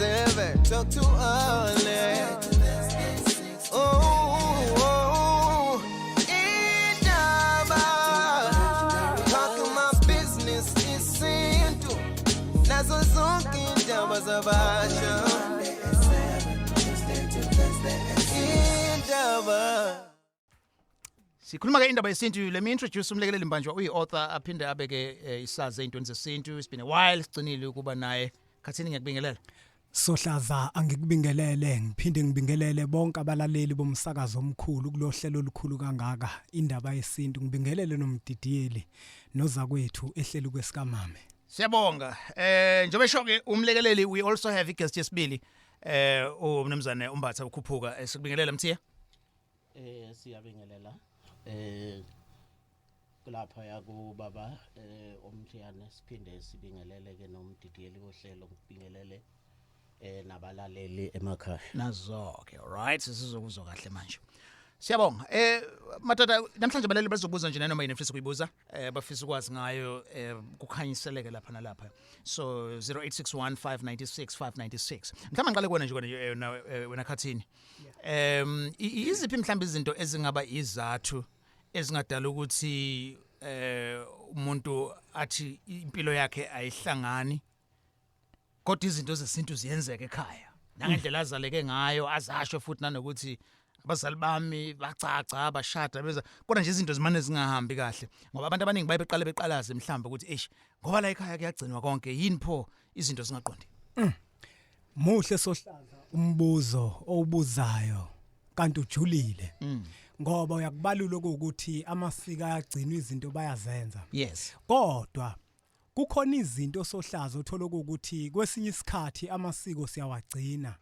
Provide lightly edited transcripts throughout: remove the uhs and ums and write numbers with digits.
7, talk too early. Oh, Indaba, talking my business, Yesintu, nazo zonke indaba zabantu. Indaba. Sikhuluma ke Indaba Yesintu. Let me introduce umlekeleli mbanjwa uyi-author aphinde abeke isazi ezintweni zesintu. It's been a while sigcinile ukuba naye. Khathini ngiyakubingelela. Sohlaza angikubingelele ngiphinde ngibingelele bonke abalaleli bomsakazo omkhulu kulohlelo olukhulu kangaka Indaba Yesintu. Ngibingelele nomdidiyeli noza kwethu ehleli kwesikamame. Siyabonga. Njobe shoke umlekeleli we also have guest yesibili umnumzane umbatha ukhuphuka. Sikubingelela Mthiya. Siyabingelela kulapha yaku baba umthiyane siphinde sibingelele ke nomdidiyeli wohlelo ngibingelele nabalaleli emakhaya nazo ke alright sizokuzwa kahle manje. Siyabonga. Matata namhlanje abalali bazobuza nje noma yini mfisa kuyibuza bafisa ukwazi ngayo kukhanyiseleke lapha nalapha. So 0861596596. Mhlawumbe ngiqale kuwena nje wena Khathini. Iziphi mhlawumbe izinto ezingaba izathu ezingadala ukuthi umuntu athi impilo yakhe ayihlangani kodwa izinto zesintu ziyenzeka ekhaya nangendlela azaleke ngayo azasho futhi nanokuthi abazali bami bacaca bashada beza kodwa nje izinto zimane zingahambi kahle ngoba abantu abaningi bayebeqala beqalaze mhlawumbe ukuthi ngoba la ekhaya kuyagcinwa konke yini pho izinto zingaqondi. Muhle Sohlaza umbuzo owubuzayo kanti ujulile ngoba uyakubalula ukuthi amasiko ayagcinwa izinto bayazenza. Yes. Kodwa kukhona izinto Sohlaza uthola ukuthi kwesinye isikhathi amasiko siyawagcina.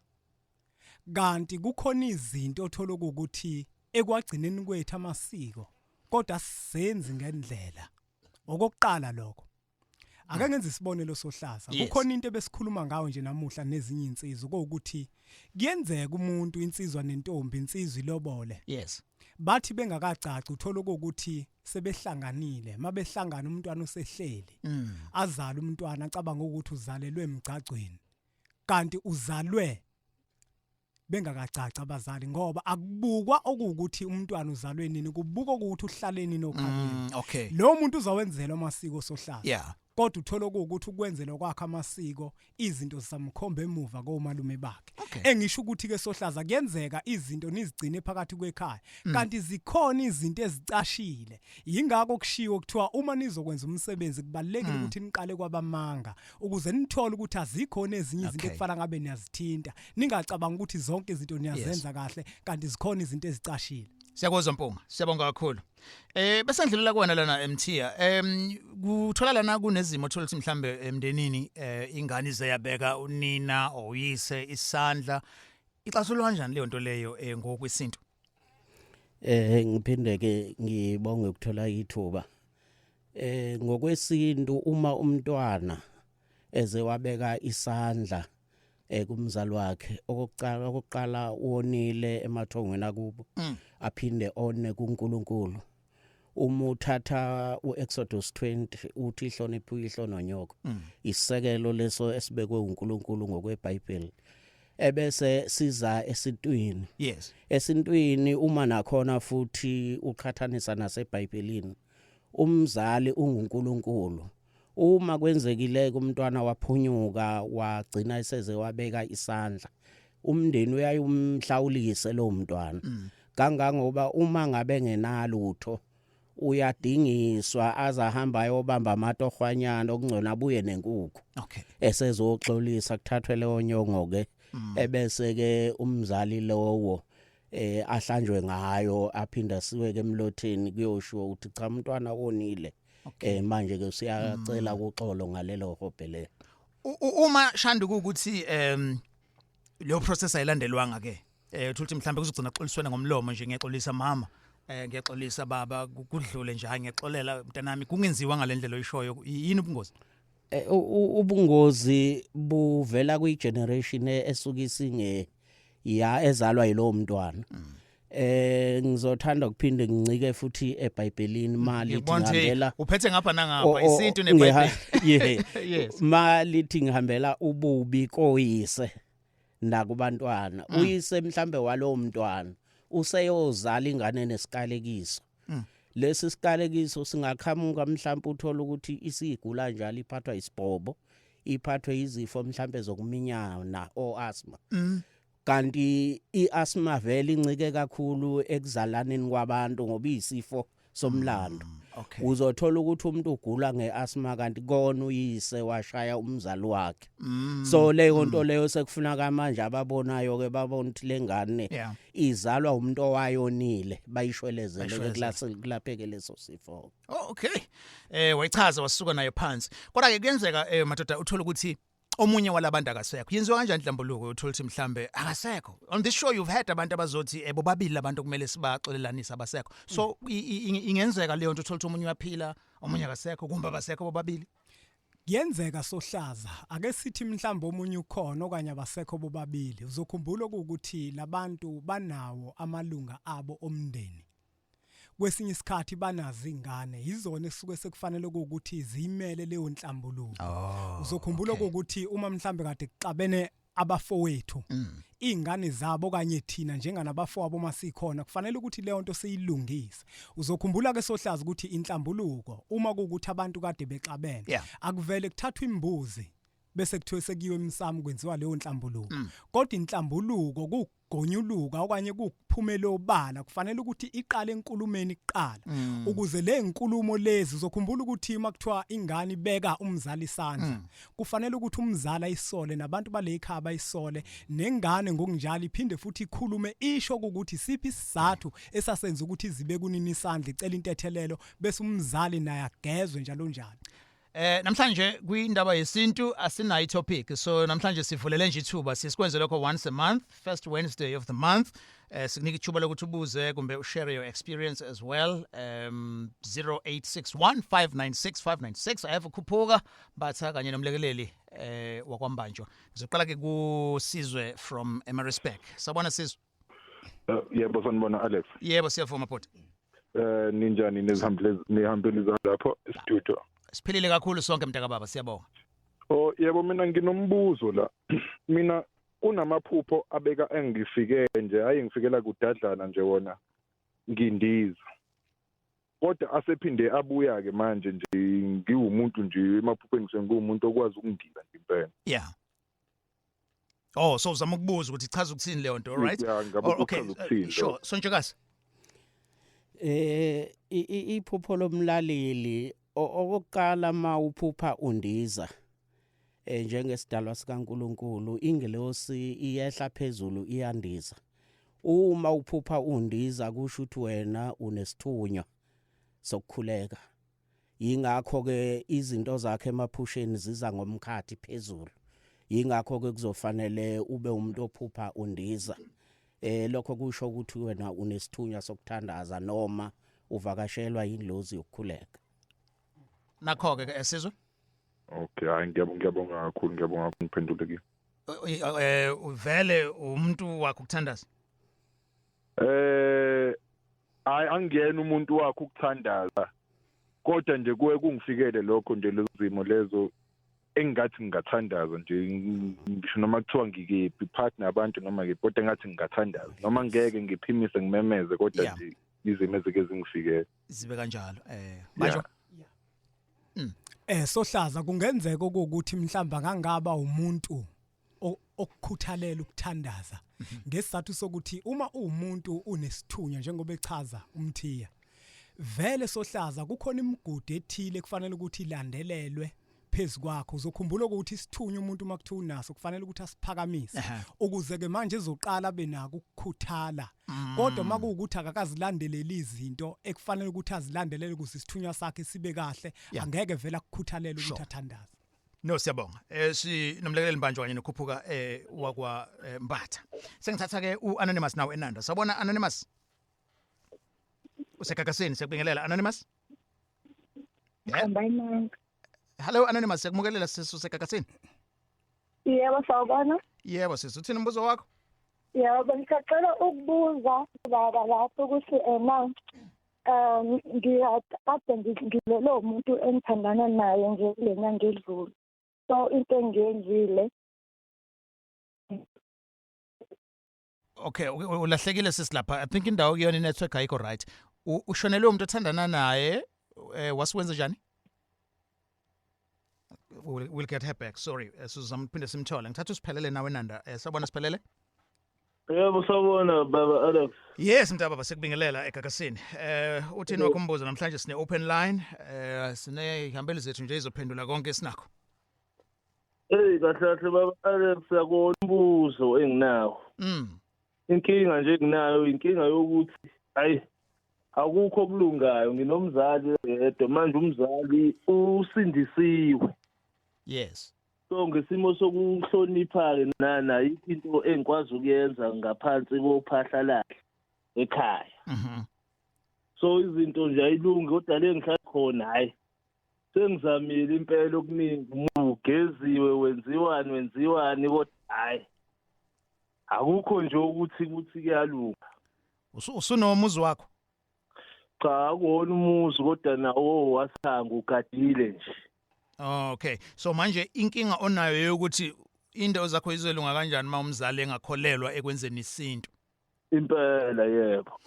Kanti kukhona izinto othola ukuthi ekwagcineni kwethu amasiko kodwa sizenzi ngendlela. Okokuqala lokho. Ake ngenze isibonelo Sohlaza. Kukhona into ebesikhuluma ngayo nje namuhla nezinye insizwa ukuthi kuyenzeka umuntu insizwa nentombi insizwa ilobole. Yes. Bathi bengakacaci uthola ukuthi sebehlanganile mabehlangana umntwana usehleli azala umntwana acabanga ukuthi uzalelwe emgcagcweni kanti uzalwe bengakacaci abazali ngoba akubukwa okuthi umntwana uzalwe nini kubuka ukuthi uhlaleni nokhanyeni. Okay. Lo muntu uzawenzelwa amasiko Sohlaza. Yeah. Kodwa uthola ukuthi ukwenzela kwakhe amasiko izinto zisamkhomba emuva komalume bakhe. Engisho ukuthi ke Sohlaza kuyenzeka izinto nizigcine phakathi kwekhaya kanti zikhona izinto ezicashile. Yingakho kushiwo kuthiwa uma nizokwenza umsebenzi kubalekile ukuthi niqale kwabamanga ukuze nithole ukuthi azikhona ezinye izinto ekufana ngabe niyazithinta ningacabanga ukuthi zonke izinto niyazenza kahle kanti zikhona izinto ezicashile. Siyakuzwa Mpunga, siyabonga kakhulu. Bese ngidlulela kuwena lana Mthiya. Kuthola lana kunezimo thola ukuthi mhlambe emndenini ingane izeyabeka unina oyise isandla. Ixasulwa kanjani leyo nto leyo ngokwesintu? Ngiphinde ke ngibonge ukuthola ithuba. Ngokwesintu uma umntwana eze wabeka isandla kumzali wakhe okokuqala wonile emathongweni akubo aphinde one kuNkulunkulu uma uthatha uExodus 20 uthi ihlonipho ihlononyoko isekelo leso esibekwe uNkulunkulu ngokweBhayibheli ebese siza esintwini. Yes. Esintwini uma nakhona futhi uqhathanisa naseBhayibhelini umzali unguNkulunkulu. Uma kwenzekile kumntwana waphunyuka wagcina iseze wabeka isandla umndeni uyayumhlawulise lo mntwana kangangoba uma ngabe ngenalutho uyadingiswa azahamba ayobamba amatohwanyana okungcona abuye nenkukhu. Okay. Esezoxolisa kuthathwe leyo nyongo ke ebese ke umzali lowo ahlanjwe ngayo aphinda siwe ke emlotheni kuyoshiwo ukuthi cha umntwana wonile. Manje ke siyacela ukuxolo ngalelo hobhele. Uma shanda ukuthi lo process ayilandelwanga ke uthi mhlambe kuzogcina xoliswana ngomlomo nje ngiyaxolisa mama ngiyaxolisa baba kudlule nje ngiyexolela mntanami kungenziwa ngalendlela oyishoyo yini ubungozi? Ubungozi buvela kwi generation esuka isinge ya ezalwa yilo mntwana. Ngizothanda ukuphinde ngincike futhi eBhayibhelini malithi ngihambela uphethe ngapha nangapha isintu neBhayibheli. Yes. Malithi ngihambela ububi koyise nakubantwana uyise mhlambe walowo mntwana useyozala ingane nesikalekiso lesi sikalekiso singaqhamuka mhlambe uthola ukuthi isigula njalo iphathwa isibhobo iphathwe izifo mhlambe zokuminyana o asthma kanti iasthma vele incike kakhulu ekuzalaneni kwabantu ngoba isifo somlando uzothola ukuthi umuntu ugula ngeasthma kanti kona uyise washaya umzali wakhe so leyo nto leyo sekufuna manje ababonayo ke babona ukuthi lengane izalwa umuntu owayonile bayishwelezele kulapheke leso sifo. Okay wayichaza wasuka nayo phansi kodwa ke kuyenzeka madoda uthola ukuthi omunye walabantu akasekho yenziwa kanjani inhlambuluko uthola ukuthi mhlambe akasekho on this show you've had abantu abazothi bobabili labantu kumele sibaxolelanisa abasekho so ingenzeka leyo nto uthola ukuthi omunye uyaphila omunye akasekho kumbe abasekho bobabili yenzeka sohlaza ake sithi mhlambe omunye ukhona okanye abasekho bobabili uzokhumbula ukuthi labantu banawo amalunga abo omndeni kwesinye isikhathi banazi ingane izona esuke sekufanele ukuthi zimele leyo nhlambuluko uzokhumbula ukuthi uma mhlambe kade kuxabene abafowethu ingane zabo kanye thina njenganabafowabo masikhona kufanele ukuthi leyo nto siyilungise uzokhumbula ke sohlaza ukuthi inhlambuluko uma ukuthi abantu kade bexabene akuvele kuthathwa imbuzi bese kuthiwe sekiwe Umsamo kwenziwa leyo nhlambuluko kodwa inhlambuluko kugonyuluka okanye kuphumela obala kufanele ukuthi iqale enkulumeni kuqala ukuze le nkulumo lezi uzokhumbula ukuthi makuthiwa ingane ibeka umzali isandla kufanele ukuthi umzali ayisole nabantu bale ekhaya bayisole nengane ngokunjalo iphinde futhi ikhulume isho ukuthi siphi isizathu esasenza ukuthi izibe kunini isandla icela intethelelo bese umzali naye agezwe njalo njalo. Namhlanje kwindaba yesintu asinayo topic so namhlanje sivulele nje ithuba sisikwenze lokho once a month first Wednesday of the month sikunika ithuba lokuthi ubuze kumbe ushare your experience as well 0861596596 I have ukhuphuka batha kanye nomlekeleli wakwambanjwa ngizoqala ke kusizwe from Emarespec sabona sizwe yebo sanibona Alex yebo siyavuma bhuti ninjani nihambele lapho studio siphilile kakhulu sonke mntaka baba siyabonga. Yebo mina nginombuzo la. Mina kunamaphupho abeka engifike nje hayi ngifikela kudadlana nje wona ngindiza. Kodwa asephinde abuya ke manje nje ngiwumuntu nje emaphupheni ngisengumuntu okwazi ukundiza impela. Yeah. So uzama ukubuza ukuthi ichaza ukuthini leyo nto, all right? Okay. Sure. Sonjekasi. Iphupho lomlaleli okokuqala mawuphupha undiza njengesidalwa sikaNkuluNkulu ingelosi iyehla phezulu iyandiza uma uphupha undiza kusho ukuthi wena unesithunywa sokukhuleka ingakho ke izinto zakhe emaphusheni ziza ngomkhathi phezulu ingakho ke kuzofanele ube umuntu ophupha undiza lokho kusho ukuthi wena unesithunywa sokuthandaza noma uvakashelwa indlozi yokukhuleka nakho ke esizwe okay hayi ngiyabonga kakhulu ngiyabonga ukuphenduleke uvele umuntu wakho ukuthandaza hayi angiyena umuntu wakho ukuthandaza kodwa nje kuwe kungifikele lokho nje lezimo lezo engathi ngingathandaza nje ngisho noma kuthiwa ngikephi partner abantu noma ke kodwa engathi ngingathandaza noma ngeke ngiphimise ngimemeze kodwa nje izimo ezike zingifikele zibe kanjalo manje sohlaza kungenzeka ukuthi mhlamba ngangaba umuntu okukhuthalela ukuthandaza ngesizathu sokuthi uma umuntu unesithunya njengoba echaza umthiya vele sohlaza kukhona imigudu ethile kufanele ukuthi ilandelelwe phezukwakho uzokhumbula ukuthi isithunya umuntu makuthiwa unaso kufanele ukuthi asiphakamise ukuze ke manje ezoqala benako ukukhuthala kodwa makuwukuthi akakazilandeleli izinto ekufanele ukuthi azilandelele ukuze isithunya sakhe sibe kahle angeke vele akukhuthalela ukuthi athandaze. No siyabonga sinomlekeleli mbanjwa kanye nokhuphuka wakwa Mbatha sengithatha ke uAnonymous nawe enanda sabona Anonymous usekakaseni sekubingelela Anonymous Hello Anonymous sekumukelela sisusekakaseni Yebo sawubona Yebo sisuthini umbuzo wakho Yebo ngicela ukubuza baba lapho ukuthi ngiyakade ngilelo umuntu engithandana naye ngenyanga edlule so into engiyenzile Okay, ulahlekile sisilapha. I think indawo kuyona inetwork ayikho right. Ushonelwe umuntu othandana naye wasiwenza njani? We'll get her back. Sorry. Sizamphinde simthole. Ngithatha usiphelele nawe Nanda. Sabona siphelele? Yebo sawubona baba Alex. Yes mntaba sekubingelela egagasini. Uthini wakumbuza namhlanje sine open line. Sine ihambeli zethu nje izophendula konke sinakho. Hey kahle baba Alex yakho umbuzo enginawo. Inkinga nje nginayo inkinga yokuthi hayi akukho kulungayo nginomzali yedwa manje umzali usindisiwe. Yes. So ngesimo sokuhlonipha ke nana into engikwazi ukuyenza ngaphansi kophahla lakhe ekhaya. So izinto nje ayilungi kodwa le ngihlala khona hayi sengizamile impela okuningi ugeziwe wenziwani kodwa hayi akukho nje ukuthi kuyalunga. Usunomuzi wakho? Cha akuwona umuzi kodwa nawo wasanga ugadile nje. Okay. So manje inkinga onayo yokuthi into zakho izolunga kanjani uma umzali engakholelwa ekwenzeni isintu? Impela yebo.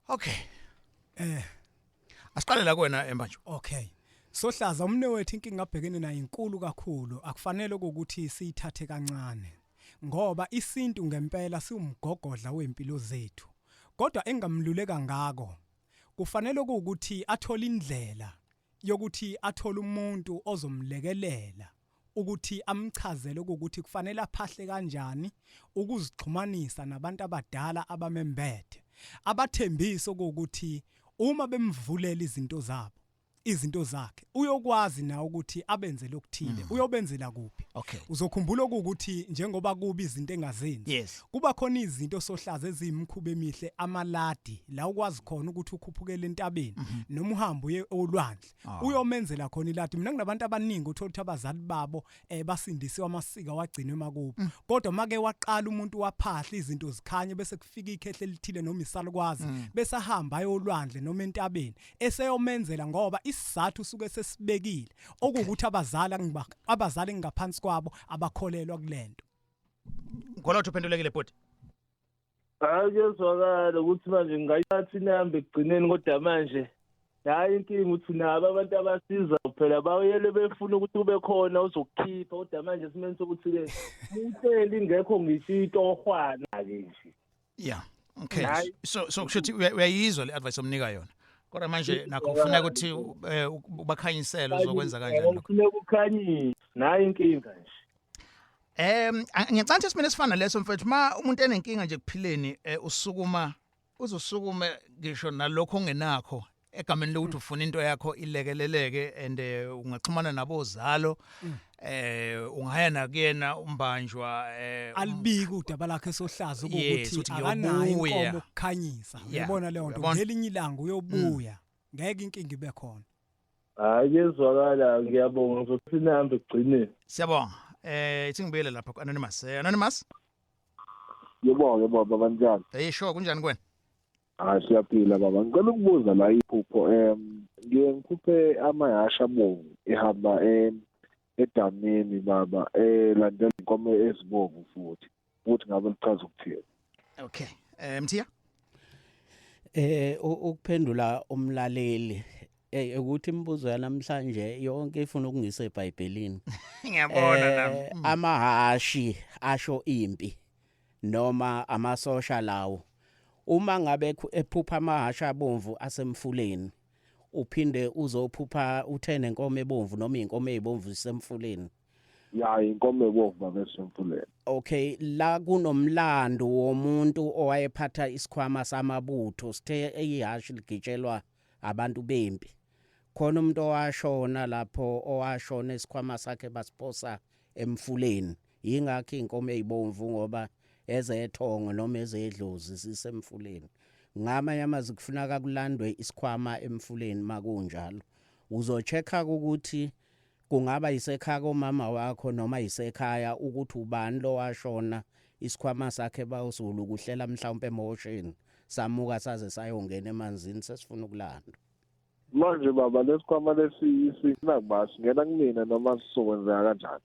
Okay. Asiqale la kuwena manje. Okay. Sohlaza umne wethu inkinga abhekene nayo inkulu kakhulu akufanele ukuthi siyithathe kancane ngoba isintu ngempela siwumgogodla wempilo zethu. Kodwa engamluleka ngako kufanele ukuthi athole indlela yokuthi athole umuntu ozomlekelela ukuthi amchazele ukuthi kufanele aphahle kanjani ukuzixhumanisa nabantu abadala abamembethe abathembisa ukuthi uma bemvulela izinto zakhe uyokwazi na ukuthi abenze lokuthile uyobenzela kuphi. Okay. Uzokhumbula ukuthi njengoba kubi izinto engazenzi Yes. kuba khona izinto sohlaza ezimkhuba emihle amaladi la ukwazi khona ukuthi ukhuphukele entabeni noma uhambo uye olwandle uyomenzela khona iladi. Mina nginabantu abaningi uthola ukuthi abazali babo basindisiwe amasika wagcinwe makubo kodwa make waqala umuntu waphahla izinto zikhanye bese kufika ikhehle lithile noma isalukwazi bese ahamba ayolwandle noma entabeni eseyomenzela ngoba isizathu usuke sesibekile okuwukuthi abazali ngaphansi kwabo abakholelwa kulento. Ngolotho uphendulekile bhuti. Akuzwakala ukuthi manje ngayithatha inamba ekugcineni kodwa manje hayi inkinga uthi nabo abantu abasiza phela bayele befuna ukuthi kube khona uzokukhipha kodwa manje simeni sokuthi ke umtheli ingekho ngishito ohwana ke nje. Yeah. Okay. So kushuthi uyayizwa le advice omnika yona. Kodwa manje nakho ufuna ukuthi ubakhanyisele uzokwenza kanjani lokho? Ufuna ukukhanyisa nayi inkinga nje. Ngiyacabanga simene sifana leso mfethu ma umuntu enenkinga nje kuphileni uzosukuma ngisho nalokho ongenakho egameni lokuthi ufuna into yakho ilekeleleke and ungaxhumana nabozalo ungaya nakuyena umbanjwa alibika udaba lakhe sohlaza ukuthi akanayo inkomo ukukhanyisa uyabona leyo nto ngelinye ilanga uyobuya ngeke inkinga ibe khona. Hayi yezwakala ngiyabonga ngizothi inamba ekugcineni. Siyabonga. Ithi ngibuyele lapha ku-Anonymous. Anonymous? Yebo baba njani? Sure kunjani kuwena? Siyaphila baba. Ngicela ukubuza la iphupho ngikhuphe amahasha abovu ehamba edamini baba landela inkomo ezibovu futhi ngabe lichaza ukuthini. Okay. Mthiya? Ukuphendula umlaleli ukuthi imibuzo yanamhlanje yonke ifuna ukungisa eBhayibhelini. Ngiyabona nami. Amahashi asho impi noma amasosha lawo. Uma ngabe ephupha amahasha abomvu asemfuleni uphinde uzophupha uthene inkomo ebomvu noma inkomo ezibomvu isemfuleni. Ya inkomo ebomvu baba esemfuleni. Okay, la kunomlando womuntu owayephatha isikhwama samabutho sithe ihashi ligitshelwa abantu bempi. Khona umuntu owashona lapho owashona isikhwama sakhe basiphosa emfuleni. Yingakho inkomo ezibomvu ngoba ezethongo noma ezedlozi sisemfuleni. Ngamanye amazwi kufuneka kulandwe isikhwama emfuleni makunjalo. Uzochecka ukuthi kungaba isekhaya komama wakho noma isekhaya ukuthi ubani lo washona isikhwama sakhe bawusulu ukuhlela mhlawumbe emotion samuka saze sayongena emanzini sesifuna ukulanda. Manje baba lesikhwama lesifuna kubasi ngena kumina noma sizokwenzeka kanjani?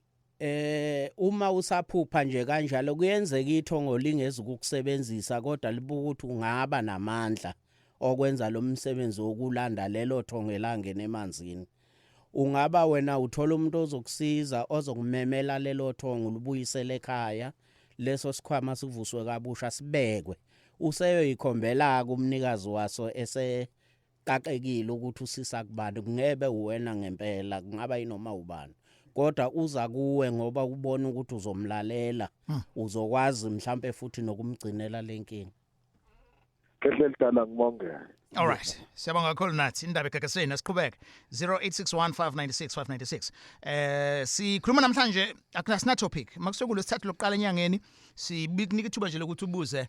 Uma usaphupha nje kanjalo kuyenzeka ithongo lingezi ukukusebenzisa kodwa libuka ukuthi ungaba namandla okwenza lo msebenzi wokulanda lelo thongo elangena emanzini. Ungaba wena uthola umuntu ozokusiza ozokumemela lelo thongo libuyisele ekhaya, leso sikhwama sivuswe kabusha sibekwe. Useyoyikhombela kumnikazi waso eseqaqekile ukuthi usisa kubani, kungebe uwena ngempela, kungaba yinoma ubani. Kodwa uza kuwe ngoba ubona ukuthi uzomlalela, uzokwazi mhlambe futhi nokumgcinela lenkinga. Kehle lidala ngibonge. All right. Siyabonga kakhulu nathi indaba egagaseni asiqhubeke 0861596596. Sikhuluma namhlanje akusina topic. Makusokule sithathu lokuqala enyangeni sibikunika ithuba nje lokuthi ubuze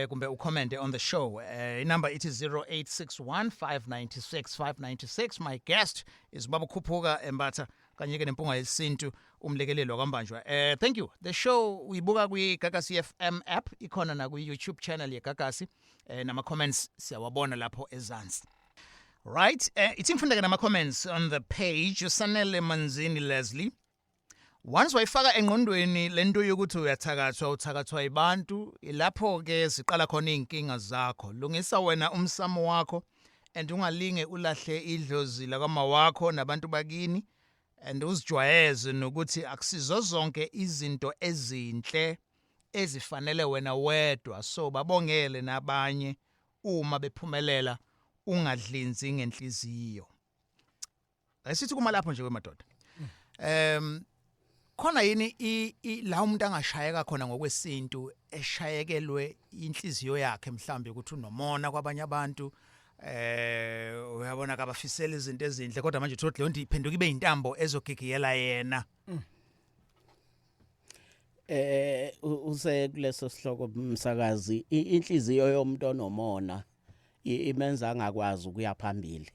kumbe ucommente on the show. Inumber it is 0861596596. My guest is Baba Khuphuka Embatha kanye ke nempunga yesintu umlekelelo kwambanjwa. Thank you. The show uyibuka kwi Gagasi FM app ikhona na kwi YouTube channel ye Gagasi. Nama comments siyawabona lapho ezansi. Right, ithi ngifundeke nama comments on the page. Usanele Manzini Leslie. Once wayifaka engqondweni lento yokuthi uthakathwa ibantu, ilapho ke siqala khona inkinga zakho. Lungisa wena umsamo wakho and ungalinge ulahle idlozi la kama wakho nabantu bakini and uzijwayeze nokuthi akusizo zonke izinto ezinhle ezifanele wena wedwa, so babongele nabanye uma bephumelela ungadlinzi ngenhliziyo. Asithi kuma lapho nje kwemadoda. Khona yini la umuntu angashayeka khona ngokwesintu eshayekelwe inhliziyo yakhe mhlambe ukuthi unomona kwabanye abantu uyabona kabafisela izinto ezinhle kodwa manje uthola lonto iphenduka ibe intambo ezogigiyela yena. Use kuleso sihloko umsakazi inhliziyo yomuntu onomona imenza angakwazi ukuya phambili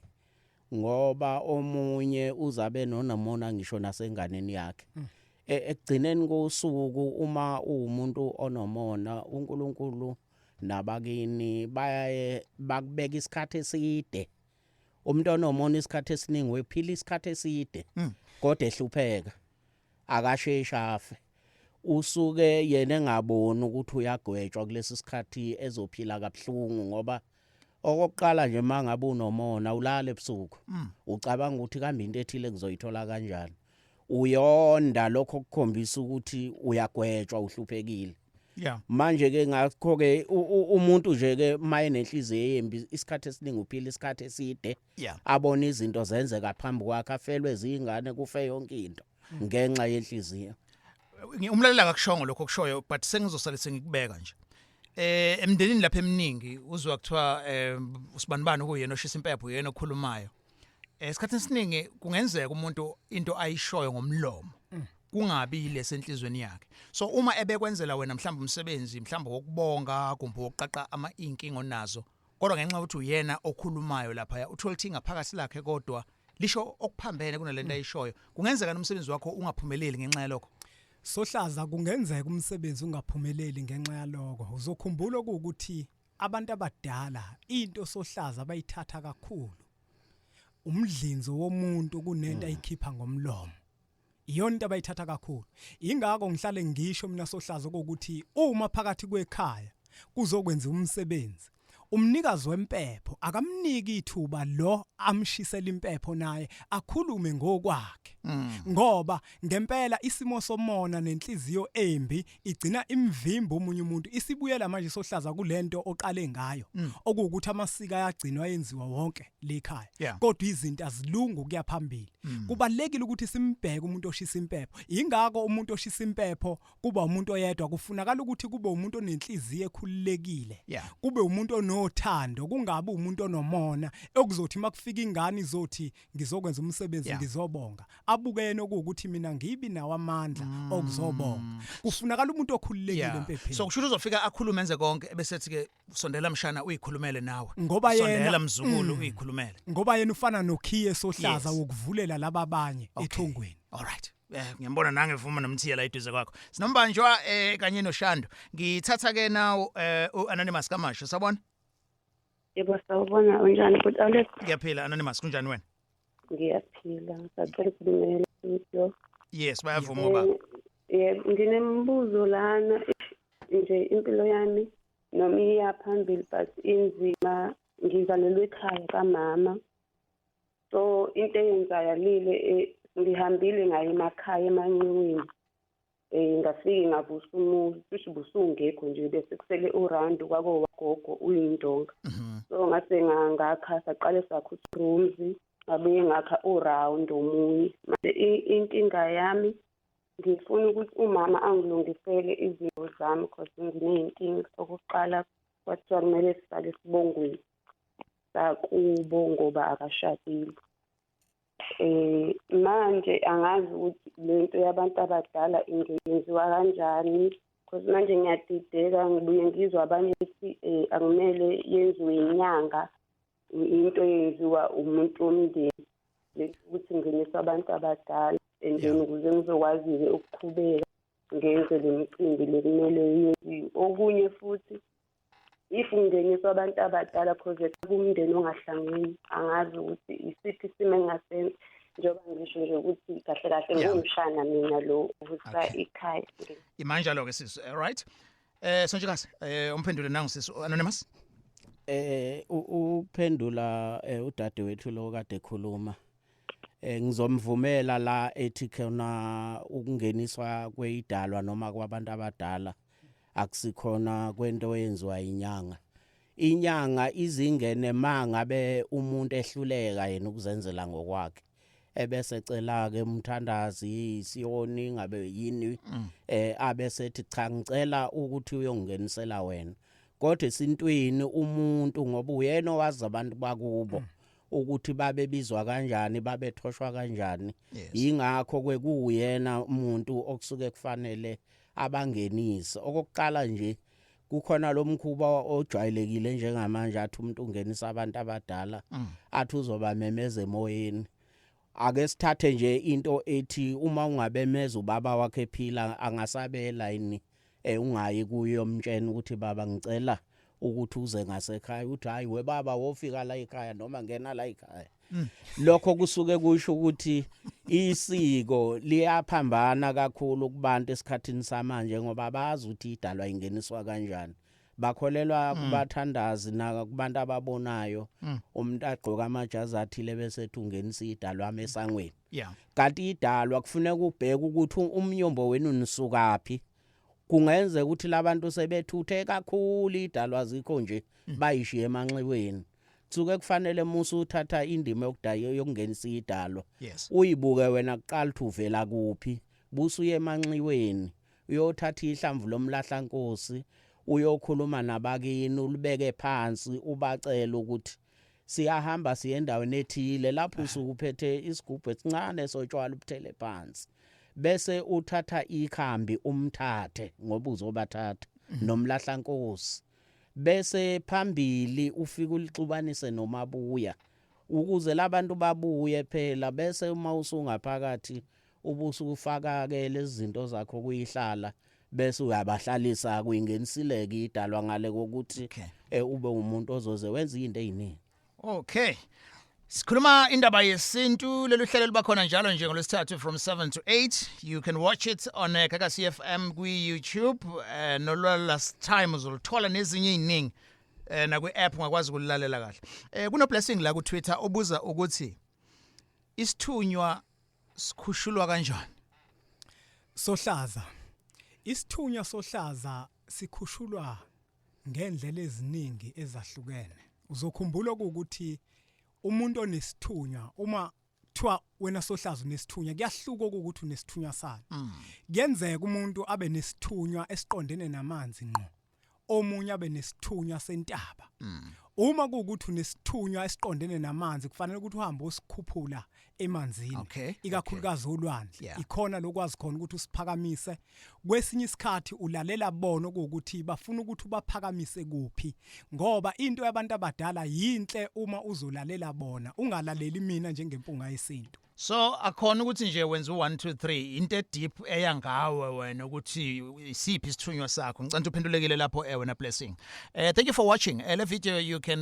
ngoba omunye uzabe nonomona ngisho nasenganeni yakhe. Ekugcineni kosuku uma umuntu onomona uNkulunkulu nabakini bayaye bakubeka isikhathi eside. Umuntu onomona isikhathi esiningi wephila isikhathi eside kodwa ehlupheka akashesha afe. Usuke yena engaboni ukuthi uyagwetshwa kulesi sikhathi ezophila kabuhlungu ngoba okokuqala nje mangabe unomona ulala ebusuku ucabanga ukuthi kambe into ethile kuzoyithola kanjani. Uyonda lokho kukhombisa ukuthi uyagwetshwa uhluphekile. Yeah. Manje ke ngakho ke umuntu nje ke maye nenhliziyo embi isikhathi esiningi uphila isikhathi eside. Abona izinto zenzeka phambi kwakhe afelwe izingane kufe yonke into ngenxa yenhliziyo. Umlalela akakushongo lokho kushoyo but sengizosale sengikubeka nje. Emndenini lapha eminingi uzwa kuthiwa usibanibani kuyena oshisa impepho yena okhulumayo. Esikhathini esiningi kungenzeka umuntu into ayishoyo ngomlomo kungabi lesenhlizweni yakhe. So uma ebekwenzela wena mhlawumbe umsebenzi mhlawumbe wokubonga kumbe wokuqaqa inkingo nazo kodwa ngenxa ukuthi uyena okhulumayo lapha uthola ukuthi ngaphakathi lakhe kodwa lisho okuphambene kunalento ayishoyo, kungenzeka nomsebenzi wakho ungaphumeleli ngenxa yalokho. Sohlaza kungenzeka umsebenzi ungaphumeleli ngenxa yaloko. Uzokhumbula ukuthi abantu abadala into sohlaza bayithatha kakhulu. Umdlinzo womuntu kunento ayikhipha ngomlomo. Iyonto abayithatha kakhulu. Ingakho ngihlale ngisho mina sohlaza ukuthi uma phakathi kwekhaya kuzokwenza umsebenzi, umnikazi wempepho akamniki ithuba lo amshisela impepho naye akhulume ngokwakhe. Ngoba ngempela isimo somona nenhliziyo embi igcina imvimbo omunye umuntu isibuyela manje sohlaza kulento oqale ngayo okuwukuthi amasika ayagcinwa yenziwa wonke lekhaya kodwa izinto azilungu kuya phambili. Kubalekile ukuthi simbheke umuntu oshisa impepho. Ingakho umuntu oshisa impepho kuba umuntu oyedwa, kufunakala ukuthi kube umuntu onenhliziyo ekhululekile, kube umuntu onothando, kungabi umuntu onomona okuzothi makufika ingane izothi ngizokwenza umsebenzi ngizobonga abukene okuwukuthi mina ngibi nawo amandla okuzobonga. Kufunakala umuntu okhululekile empepheni. So kusho uzofika akhulume enze konke ebesethi ke sondela mshana uyikhulumele nawe, ngoba yena sondela mzukulu uyikhulumele, ngoba yena ufana nokhiye sohlaza wokuvulela laba abanye ethongweni. All right. Ngiyambona nange vuma nomthiya la eduze kwakho. Sinombanjwa kanye noShando. Ngithatha ke nawo uAnonymous kaMasho, sabona? Yebo sawubona, unjani but Alex? Ngiyaphila Anonymous, kunjani wena? Ngiyaphila. Sacela ukukhulumela video. Yes, bayavuma baba. Yebo, nginembuzo lana nje impilo yami noma iya phambili but inzima ngizalelwe ekhaya kamama. So into eyenzakalile ngihambile ngaye emakhaya emanxiweni. Ngafike ngavusa umuzi cishe busungekho nje bese kusele uRandu kwako wagogo uyindonga. So ngase ngakha saqale sakho rooms ngabe ngakha uRound omunye. Manje inkinga yami ngifuna ukuthi umama angilungisele izinto zami because ngineyinkinga. Okuqala kwathiwa kumele sisale sibongweni sakubo ngoba akashadile. Manje angazi ukuthi lento yabantu abadala ingenziwa kanjani because manje ngiyadideka ngibuye ngizwa abanye ukuthi akumele yenziwe inyanga into yenziwa umuntu womndeni ukuthi ngeniswa abantu abadala and then ukuze ngizokwazi-ke ukuqhubeka ngenze le micimbi lekumele yenziwe. Okunye futhi if ngeniswa abantu abadala because kumndeni ongahlangani angazi ukuthi isiphi isimo engasenza njengoba ngisho nje ukuthi kahle kahle ngumshana mina lo ukusa ikhaya. Imanje lo ke sis, right? Sonjikazi, umphendule nangu sis Anonymous. Uphendula udadewethu lo kade ekhuluma. Ngizomvumela la ethi khona ukungeniswa kweyidalwa noma kwabantu abadala akusikhona kwento yenziwa inyanga. Inyanga izingene mangabe umuntu ehluleka yena ukuzenzela ngokwakhe. Ebese cela ke umthandazi isiyoni ngabe yini abese ethi cha ngicela ukuthi uyongenisela wena. Kodwa esintwini umuntu ngoba uyena owazi abantu bakubo ukuthi babe bizwa kanjani babe thoshwa kanjani. Ingakho kwekuyena umuntu okusuke kufanele abangenise. Okokuqala nje kukhona lo mkhuba ojwayelekile njengamanje athi umuntu ungenisa abantu abadala athi uzoba memeze emoyeni. Ake sithathe nje into ethi uma ungabemeza ubaba wakhe ephila angasabela yini ungayi kuyo umtshela ukuthi baba ngicela ukuthi uze ngasekhaya uthi hayi we baba wofika la ekhaya noma ngena la ekhaya. Lokho kusuke kusho ukuthi isiko liyaphambana kakhulu kubantu esikhathini samanje ngoba bazi ukuthi idalwa ingeniswa kanjani. Bakholelwa kubathandazi na kubantu ababonayo umuntu agqoka amajazi athile bese ethi ungenisa idalwa emesangweni. Kanti idalwa kufuneka ubheke ukuthi umnyombo wenu nisukaphi. Kungenze ukuthi labantu sebethuthe kakhulu idalwa zikho nje bayishiye emanxiweni. Tsuke kufanele musu uthatha indima yokudayo yokungenisa idalwa. Uyibuke wena kuqala uvela kuphi busuye emanxiweni uyothatha ihlamvu lomlahla nkosi uyokhuluma nabakini ulibeke phansi ubacela ukuthi siyahamba siye endaweni ethile lapho usukuphethe isigubhu esincane sotshwala ubuthele phansi. Bese uthatha ikhambi umthathe ngoba uzobathatha nomlahla nkosi. Bese phambili ufika ulixubanise nomabuya ukuze labantu babuye phela bese uma usungaphakathi ubusufaka ke lezi zinto zakho kuyihlala bese uyabahlalisa kuyingenisile idalwa ngale kokuthi ube umuntu ozoze wenza izinto eziningi. Okay. Sikhuluma Indaba Yesintu lolu hlelo libakhona njalo nje ngolwesithathu from 7 to 8. You can watch it on Kakasi FM kwi YouTube no last time uzolithola nezinye iziningi na kwi app ungakwazi ukulalela kahle. Kuno blessing la ku Twitter obuza ukuthi isithunywa sikhushulwa kanjani? Sohlaza. Isithunywa sohlaza sikhushulwa ngendlela eziningi ezahlukene. Uzokhumbula ukuthi umuntu onesithunywa uma kuthiwa wena sohlaza unesithunywa kuyahluka ukuthi unesithunywa sani. Kuyenzeka umuntu abe nesithunywa esiqondene namanzi ngqo. Omunye abe nesithunywa sentaba. Uma kuukuthi unesithunywa esiqondene namanzi kufanele ukuthi uhambe usikhuphula emanzini ikakhulukazi olwandle ikhona lokwazi khona ukuthi usiphakamise. Kwesinye isikhathi ulalela bona ukuthi bafuna ukuthi ubaphakamise kuphi ngoba into yabantu abadala yinhle uma uzolalela bona ungalaleli mina njengempunga yesintu. So akhona ukuthi nje wenza u1 2 3 into deep eyangawe wena ukuthi isiphi isithunywa sakho ngicela uphendulekile lapho wena blessing. Thank you for watching. Le video you can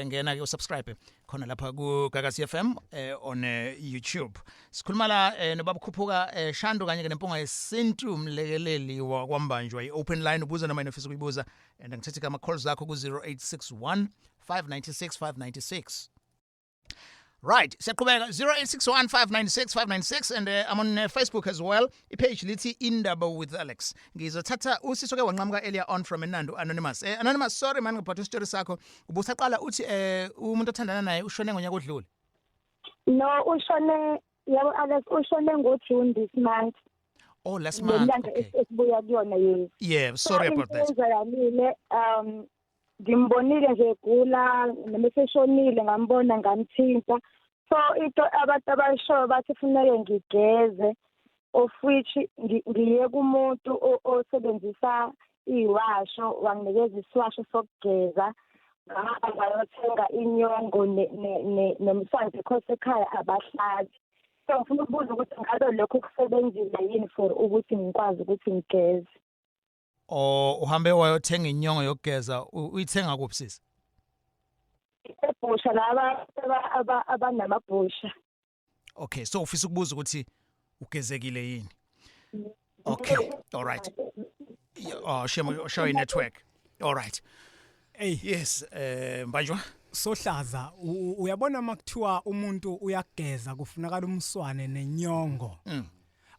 ngena ke subscribe khona lapha ku Gagasi FM on YouTube. Sikhuluma la nobaba Khuphuka Shando kanye ke nempunga yesintu umlekeleli wakwambanjwa iOpenline ubuza noma inofisa ukuyibuza and ngithethe ama calls zakho ku 0861 596 596. Right, siyaqhubeka 0861596596 and I'm on Facebook as well. Ipage lithi Indaba with Alex. Ngizothatha usiso ke wanqamuka earlier on from Enando Anonymous. Anonymous, sorry man ngibhatha story sakho. Ubusaqala uthi umuntu othandana naye ushone ngonyaka odlule. No, ushone yabo Alex ushone ngoJune this month. Oh, last month. Okay. Esibuya kuyona yini. Yeah, sorry about that. Ngizayamile ngimbonile nje egula nemeseshonile ngambona ngamthinta. So into abantu abasho bathi kufanele ngigeze of which ngiye kumuntu osebenzisa iwasho wanginikeza isiwasho sokugeza ngahamba ngayothenga inyongo nomsanje khose ekhaya abahlazi. So ngifuna ukubuza ukuthi ngabe lokho kusebenzile yini for ukuthi ngikwazi ukuthi ngigeze. Uhambe wayothenga inyongo yokugeza uyithenga kuphi sisi? Ebusha laba abanamabusha. Okay, so ufisa ukubuza ukuthi ugezekile yini? Okay, all right. Show your network. All right. Hey, yes, Mbanjwa. Sohlaza uyabona makuthiwa umuntu uyageza kufunakala umswane nenyongo.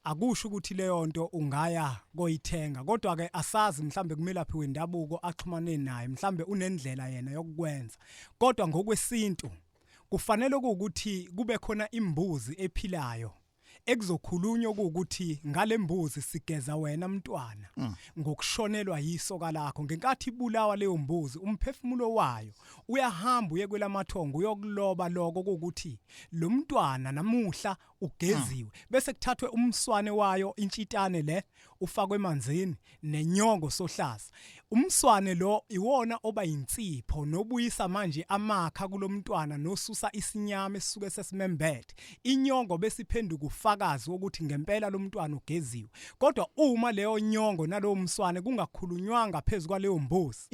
Akusho ukuthi leyo nto ungaya koyithenga kodwa ke asazi mhlambe kumelaphi wendabuko axhumane naye mhlambe unendlela yena yokukwenza kodwa ngokwesintu kufanele ukuthi kube khona imbuzi ephilayo ekuzokhulunywa ukuthi ngale mbuzi sigeza wena mntwana ngokushonelwa yisoka lakho ngenkathi ibulawa leyo mbuzi umphefumulo wayo uyahamba uye kwelamathongo uyokuloba lokho ukuthi lo mntwana namuhla ugeziwe bese kuthathwe umswane wayo intshitane le ufakwe emanzini nenyongo sohlaza umswane lo iwona oba yinsipho nobuyisa manje amakha kulomntwana nosusa isinyama esisuke sesimembethe inyongo bese iphenduka ufakazi ukuthi ngempela lo mntwana ugeziwe kodwa uma leyo nyongo nalowo mswane kungakhulunywanga phezukwa leyo mbuzi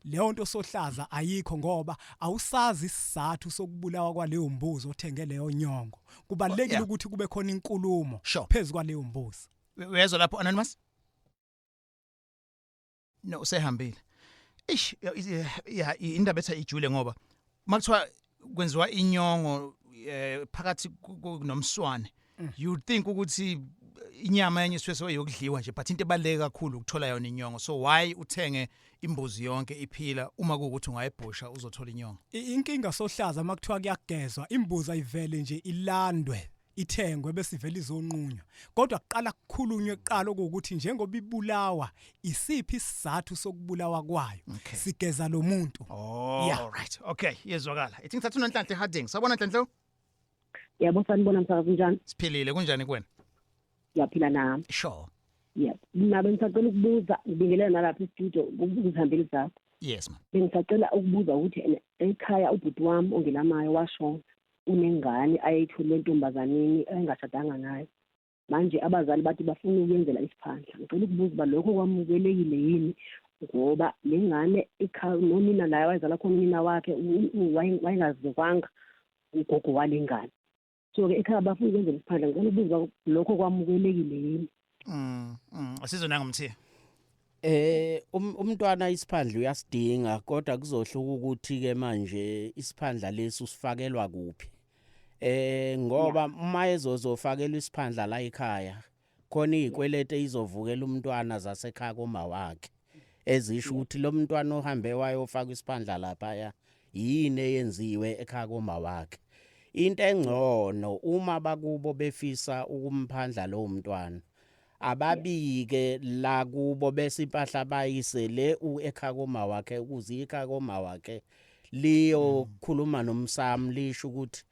leyo nto sohlaza ayikho ngoba awusazi isizathu sokubulawa kwaleyo mbuzi othenge leyo nyongo kubalekile ukuthi kube khona inkulumo phezukwa leyo mbuzi uyezwa lapho Anonymous no usehambile indaba ethe ijule ngoba makuthiwa kwenziwa inyongo phakathi nomswane you think ukuthi inyama yenye iswese yokudliwa nje but into ebaleke kakhulu ukuthola yona inyongo so why uthenge imbuzi yonke iphila uma kuukuthi ungayibhusha uzothola inyongo inkinga sohlaza makuthiwa kuyagezwa imbuzi ayivele nje ilandwe ithengwe bese ivela izonqunywa kodwa kuqala kukhulunywe eqala ukuthi njengoba ibulawa isiphi isizathu sokubulawa kwayo sigeza lo muntu all right okay yezwakala I think thathu noNhlanhla Harding sabona Nhlanhla yabo sanibona msakazi njani siphilile kunjani kuwena yaphila nami sure yeah nabe ngisacela ukubuza ngibingelela nalapha e-studio ukuzihambela zakho yes ma bengisacela ukubuza ukuthi ekhaya ubhuti wami ongelamayo washona unengane ayithule entombazaneni engashadanga naye manje abazali bathi bafuna ukuyenzela isiphandla ngicela ukubuza ba lokho kwamukelekile yini ngoba lengane ekhaya nonina naye wayezala khona unina wakhe wayengazikwanga ugogo walengane so ke ekhaya bafuna ukuyenzela isiphandla ngicela ukubuza lokho kwamukelekile yini asizona ngomthiya umntwana isiphandla uyasidinga kodwa kuzohluka ukuthi ke manje isiphandla lesi usifakelwa kuphi ngoba uma ezofakelwa isiphandla la ekhaya khona izikwelete izovukela umntwana zasekhaya koma wakhe ezisho ukuthi lo mntwana ohambe wayofaka isiphandla lapha yini eyenziwe ekhaya koma wakhe into engcono uma bakubo befisa ukumphandla lo mntwana ababike la kubo bese impahla bayise le ekhaya koma wakhe ukuze ikhaya koma wakhe liyo khuluma nomsamo lisho ukuthi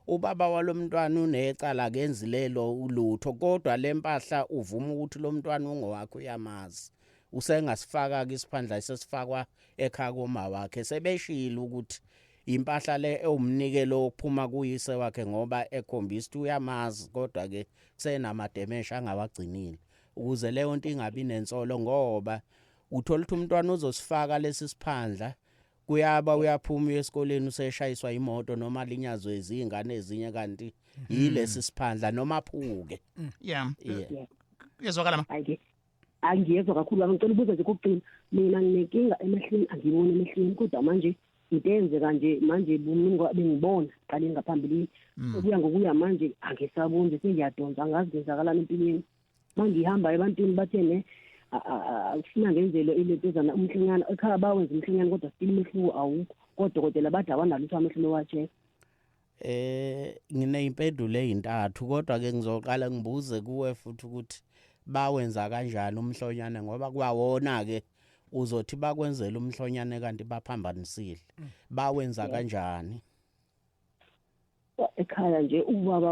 ubaba walomntwana unecala kenzilelo ulutho kodwa lempahla uvuma ukuthi lo mntwana ungowakho uyamazi usengasifaka ke isiphandla sesifakwa ekhaya koma wakhe sebeshila ukuthi impahla le ewumnikelo ophuma kuyise wakhe ngoba ekhombisa ukuthi uyamazi kodwa ke kusenamademesha angawagcinile ukuze leyo nto ingabi nensolo ngoba uthola ukuthi umntwana uzosifaka lesi siphandla kuyaba uyaphuma esikoleni useshayiswa imoto noma linyazwe izingane ezinye kanti yilesi siphandla noma aphuke yeah yezwakala ma angiyezwa kakhulu ngicela ubuze nje kokugcina mina nginenkinga emehlweni angiboni emehlweni kodwa manje intenze kanje manje bumingo bengibona qale ngaphambili ukuya ngokuya manje angisabonje sengiyadonsa angazi ngezakalana empilweni manje ihamba ebantwini bathene ufuna ngenzelo ilentezana umhlonyana ekhaya bawenza umhlonyana kodwa still mehluko awukho kodokotela bathi abanalutho amehluko wache ngineyimpendulo ezintathu kodwa ke ngizoqala ngibuze kuwe futhi ukuthi bawenza kanjani umhlonyane ngoba kwawona ke uzothi bakwenzela umhlonyane kanti baphambanisile bawenza kanjani ekhaya nje ubaba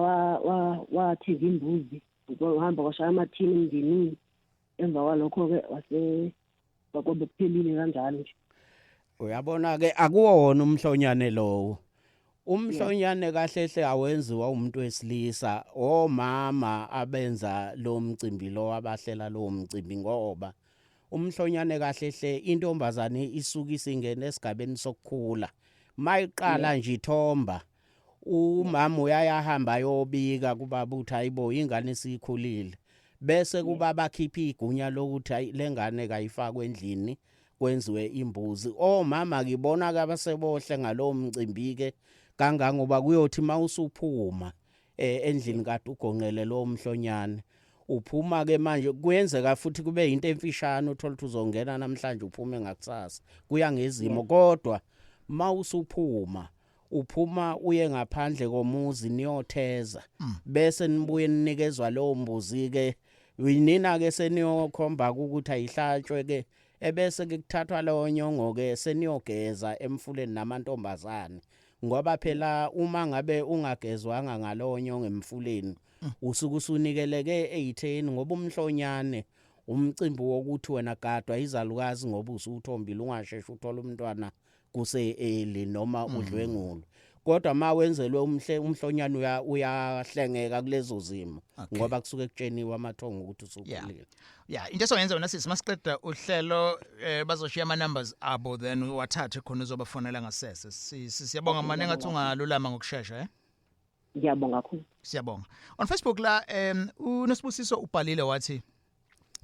wathenga imbuzi ukuhamba kwashaya amathini emndenini emva kwalokho ke wase kwakobe kuphelile kanjalo nje uyabona ke akuwona umhlonyane lowo umhlonyane kahlehle awenziwa umuntu wesilisa omama abenza lo mcimbi lo abahlela lo mcimbi ngoba umhlonyane kahlehle intombazane isuka isingene esigabeni sokukhula mayiqala nje ithomba umama uyayahamba yobika kubaba uthi hayibo ingane sikhulile bese kuba bakhipha igunya lokuthi lengane kayifakwe endlini kwenziwe imbuzi omama ngibona kabasebohle ngalo mcimbi ke kangangoba kuyothi mawusuphuma endlini kade ugonqele lo mhlonyane uphuma ke manje kuyenzeka futhi kube into emfishane uthola ukuthi uzongena namhlanje uphume ngakusasa kuya ngezimo kodwa mawusuphuma uphuma uye ngaphandle komuzi niyotheza bese nibuye nikezwa lo mbuzi ke winina ke seniyokhomba ukuthi ayihlatshwe ke ebese ke kuthathwa lo nyongo ke seniyogeza emfuleni namantombazane ngoba phela uma ngabe ungagezwanga ngalo nyongo emfuleni usuku usunikeleke eyitheni ngoba umhlonyane umcimbi wokuthi wena gadwa izalukazi ngoba usuthombile ungasheshe uthola umntwana kuse noma udlwengulo kodwa mawenzelwe umhlonyane uyahlengeka kulezo zimo ngoba kusuke kutsheniwe amathongo ukuthi usukhulile yeah into esoyenza wena sisi masiqeda uhlelo bazoshiya ama numbers abo then wathathe khona uzobafonela ngasese siyabonga manje ngathi ungalulama ngokusheshsha ngiyabonga kakhulu siyabonga on Facebook la uNesibusiso ubhalile wathi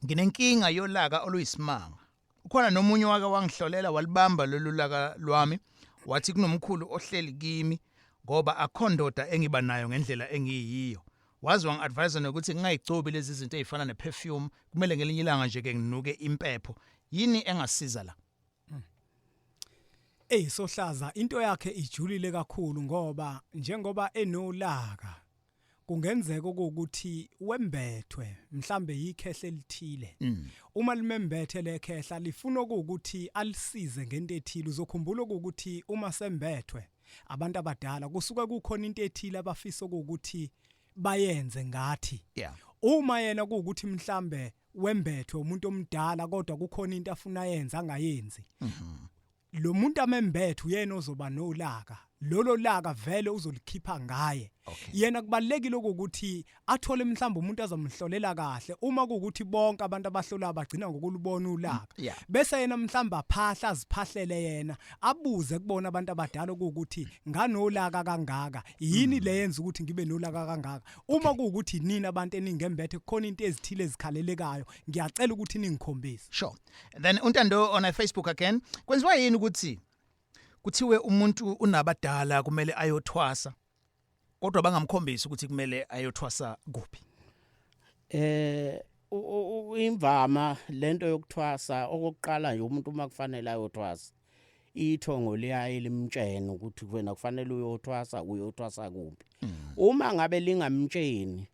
nginenkinga yolaka oluyisimanga ukhona nomunye wake wangihlolela walibamba lolu laka lwami wathi kunomkhulu ohleli kimi ngoba akhondoda engiba nayo ngendlela engiyiyo wazi wangadvise nokuthi ngingayigcobi lezi zinto ezifana neperfume kumele ngelinye ilanga nje ke nginuke impepho yini engasiza la Sohlaza into yakhe ijulile kakhulu ngoba njengoba enolaka kungenzeka ukuthi wembethwe mhlambe yikhehle lithile uma limembethe lekhehla lifuna ukuthi alisize ngento ethile uzokhumbula ukuthi uma sembethwe abantu abadala kusuka kukhona into ethile abafisa ukuthi bayenze ngathi uma yena ukuthi mhlambe wembethwe umuntu omdala kodwa kukhona into afuna yenza angayenzi lo muntu amembethe uyena ozoba nolaka lolo laka vele uzolikhipha ngaye yena kubalekile ukuthi athole mhlamba umuntu azomhlolela kahle uma kuukuthi bonke abantu abahlola bagcina ngokulubona ulaka bese yena mhlamba phahla aziphahlele yena abuze kubona abantu abadala ukuthi nganolaka kangaka yini le yenza ukuthi ngibe nolaka kangaka uma kuukuthi nina abantu eningembethe kukhona into ezithile ezikhalelekayo ngiyacela ukuthi ningikhombise sure then untando on Facebook again kwenziwa yini ukuthi kuthiwe umuntu unabadala kumele ayothwasa kodwa bangamkhombisi ukuthi kumele ayothwasa kuphi imvama lento yokuthwasa okokuqala nje umuntu uma kufanele ayothwasa ithongo liyaye limtshene ukuthi wena kufanele uyothwasa kuphi uma ngabe lingamtsheni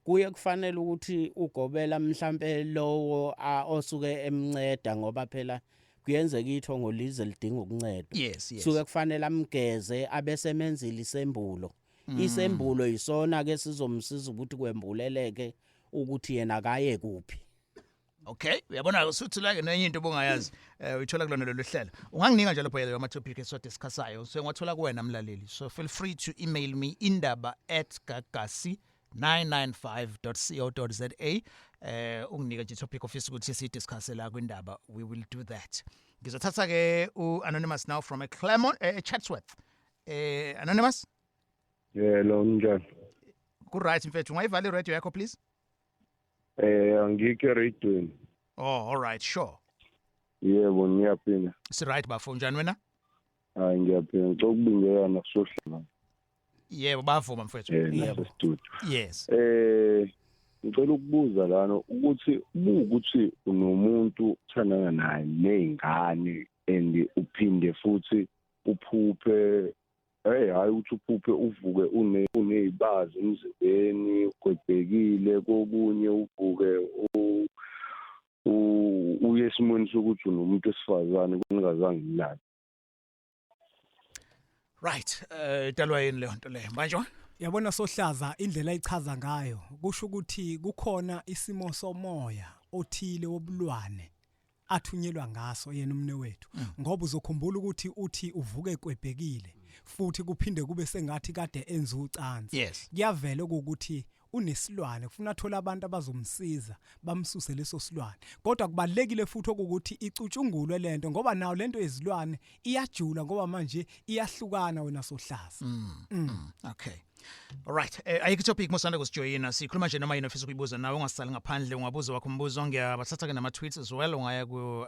kuye kufanele ukuthi ugobela mhlambe lowo osuke emnceda ngoba phela kuyenzeka ithongo lize lidinga ukuncedwa suke kufanele amgeze abesemenzile isembulo isembulo isona ke sizomsiza ukuthi kwembuleleke ukuthi yena akaye kuphi Okay, uyabona usuthi la ke nenye into obongayazi uyithola kulona lolu hlelo. Unganginika njalo phela ama topic esodiscussayo. So ngwathola kuwena mlaleli. So feel free to email me indaba@gagasi995.co.za. Unginika nje topic ofisa ukuthi sidiscuss la kwindaba. We will do that. Ngizothatha ke anonymous now from a Claremont Chatsworth. Anonymous? Yebo njani. Ku right mfethu ungayivala radio yakho please? Angike radio. Oh, all right, sure. Yebo ngiyaphina. Si right bafo njani wena? Hayi ngiyaphina. Ngicokubingelana kusohlala. Yebo bavuma mfethu. Yebo studio. Yes. Ngicela ukubuza lana ukuthi ukuthi unomuntu uthandana naye nezingane and uphinde futhi uphuphe hayi uthi uphuphe uvuke unezibazi emzimbeni kwebhekile kokunye uvuke uyesimoni sokuthi unomuntu esifazane kuningazange ngilaphe. Right, dalwa yini le nto le manje? Yabona Sohlaza indlela ayichaza ngayo kusho ukuthi kukhona isimo somoya othile wobulwane athunyelwa ngaso yena umne wethu ngoba uzokhumbula ukuthi uthi uvuke kwebhekile futhi kuphinde kube sengathi kade enza ucansi. Kuyavela ukuthi unesilwane kufuna athola abantu abazomsiza bamsuse leso silwane kodwa kubalekile futhi ukuthi icutshungulwe lento ngoba nawo lento yezilwane iyajula ngoba manje iyahlukana wena Sohlaza. Okay. All right. Ayikho topic mosanda kusijoyina sikhuluma nje noma yini ofisa ukuyibuza nawe ungasali ngaphandle ungabuza wakho umbuzo ngiyabathatha ke nama tweets as well ungaya ku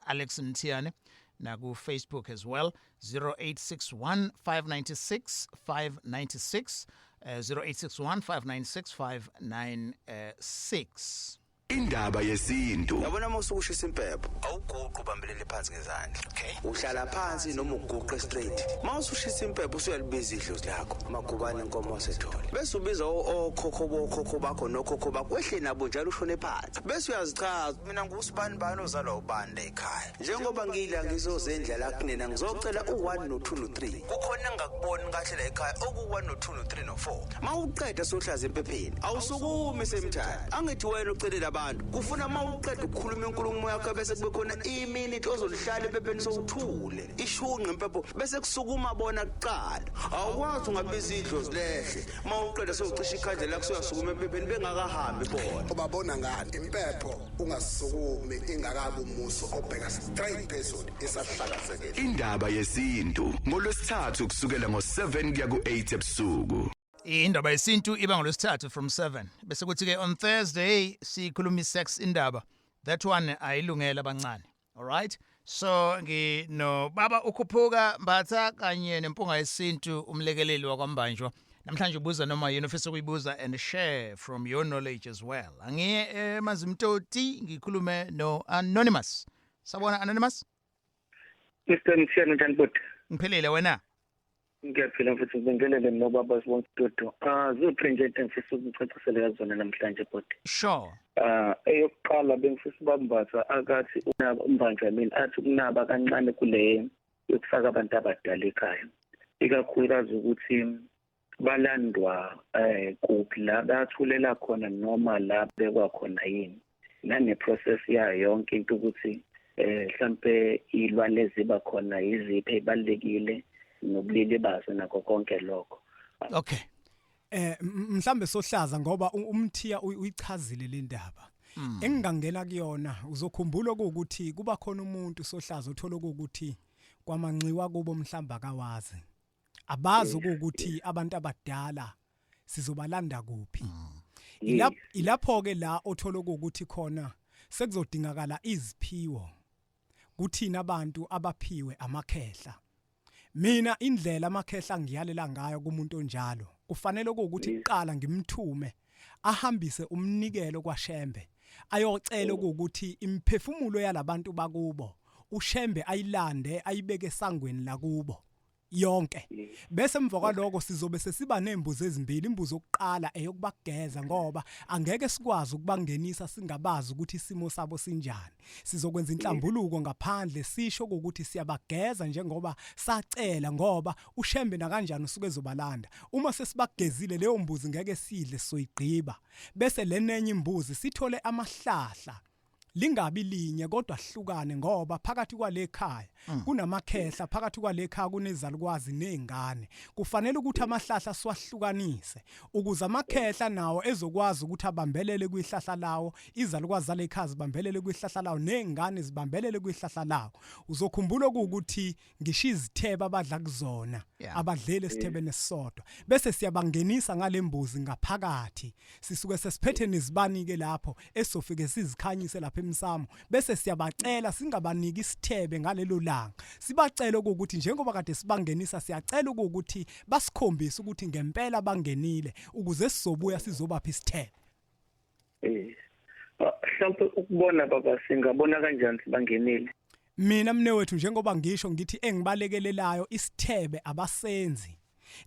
Alex Mthiane na ku Facebook as well 0861 596 596 0861 596 596. Indaba yesintu. Yabona mawusukushisa impepho awuguqu ubambelele phansi ngezandla. Okay. Uhlala phansi noma uguqe straight. Mawusushisa impepho usuyalibiza idlozi lakho. Magubane inkomo waseThola. Bese ubiza okhokho bakho nokhokho bakho ehle nabo njalo ushone phansi. Bese uyazichaza mina ngusibani bani ozalwa ubani ekhaya. Njengoba ngidla ngizozendla la kunena ngizocela u1 no2 no3. Kukhona engakuboni kahle la ekhaya oku1 no2 no3 no4. Mawuqeda Sohlaza empepheni awusukumi semthani. Angithi wena ucelela abantu kufuna mawuqeda ukukhuluma inkulumo yakho bese kube khona iminute ozolihlala empepeni sowuthule ishunqa impepho bese kusukuma bona kuqala awukwazi ungabiza idlozi lehle mawuqeda sowucisha ikhandle lakho soyasukuma empepeni bengakahambi bona ubabona ngani impepho ungasukumi ingakabi umuso obheka straight phezulu isahlakazekile. Indaba yesintu ngolwesithathu kusukela ngo7 kuya ku8 ebusuku. Indaba yesintu iba ngolwesithathu from 7 bese kuthi ke on Thursday sikhuluma isex indaba that one ayilungela abancane. All right, so ngino baba ukhuphuka mbatha kanye nempunga yesintu umlekeleli wakwambanjwa namhlanje ubuza noma yini ofisa ukuyibuza and share from your knowledge as well. Angiye mazimtoti ngikhulume no Anonymous. Sabona Anonymous? Mr. Mthiyane njani bot? Ngiphelele wena? Ngiyaphila futhi ngibingelele nobaba sibonke. Ziprinjete ngifisa ukucacisela kazona namhlanje bot. Sure. Eyokuqala bengifisa ubambatha akathi unaba umbanjwa mina athi kunaba kancane kule yokufaka abantu abadala ekhaya. Ikakhulukazi ukuthi balandwa kuphi la bathulela khona noma la bekwa khona yini. Nane process yayo yonke into ukuthi mhlambe ilwane eziba khona iziphe ebalekile nobulili bazo nakho konke lokho. Okay. Mhlambe Sohlaza ngoba umthiya uyichazile le ndaba. Engingangena kuyona uzokhumbula ukuthi kuba khona umuntu Sohlaza othola ukuthi kwamanxiwa kubo mhlamba akawazi. Abazi ukuthi abantu abadala sizobalanda kuphi. Ilapho ke la othola ukuthi khona sekuzodingakala iziphiwo kuthina abantu abaphiwe amakhehla. Mina indlela amakhehla ngiyalela ngayo kumuntu onjalo kufanele ukuthi iqala ngimthume ahambise umnikelo kwaShembe ayocela ukuthi imphefumulo yalabantu bakubo uShembe ayilande ayibeke esangweni lakubo yonke bese emva kwaloko sizobe sesiba nembuzo ezimbili. Imbuzo yokuqala eyokubageza ngoba angeke sikwazi ukubangenisa singabazi ukuthi isimo sabo sinjani. Sizokwenza inhlambuluko ngaphandle sisho ukuthi siyabageza njengoba sacela ngoba ushembe na kanjani usuke ezobalanda. Uma sesibagezile leyo mbuzi ngeke sidle soyigqiba bese lenenye imbuzi sithole amahlahla lingabi linye kodwa hlukane ngoba phakathi kwalekhaya kunamakhehla, phakathi kwalekhaya kunezalukwazi nezingane. Kufanele ukuthi amahlahla siwahlukanise ukuze amakhehla nawo ezokwazi ukuthi abambelele kwihlahla lawo, izalukwazi zalekhaya zibambelele kwihlahla lawo nezingane zibambelele kwihlahla lawo. Uzokhumbula ukuthi ngisho izithebe abadla kuzona abadlele isithebeni esisodwa bese siyabangenisa ngalembuzi ngaphakathi. Sisuke sesiphethe nezibani ke lapho esofike sizikhanyise lapha Umsamo bese siyabacela singabaniki isithebe ngalelo langa. Sibacela ukuthi njengoba kade sibangenisa siyacela ukuthi basikhombise ukuthi ngempela bangenile ukuze sizobuya sizobapha isithebe. Mhlawumbe ukubona baba singabona kanjani sibangenile? Mina mnewethu njengoba ngisho ngithi engibalekelelayo isithebe abasenzi.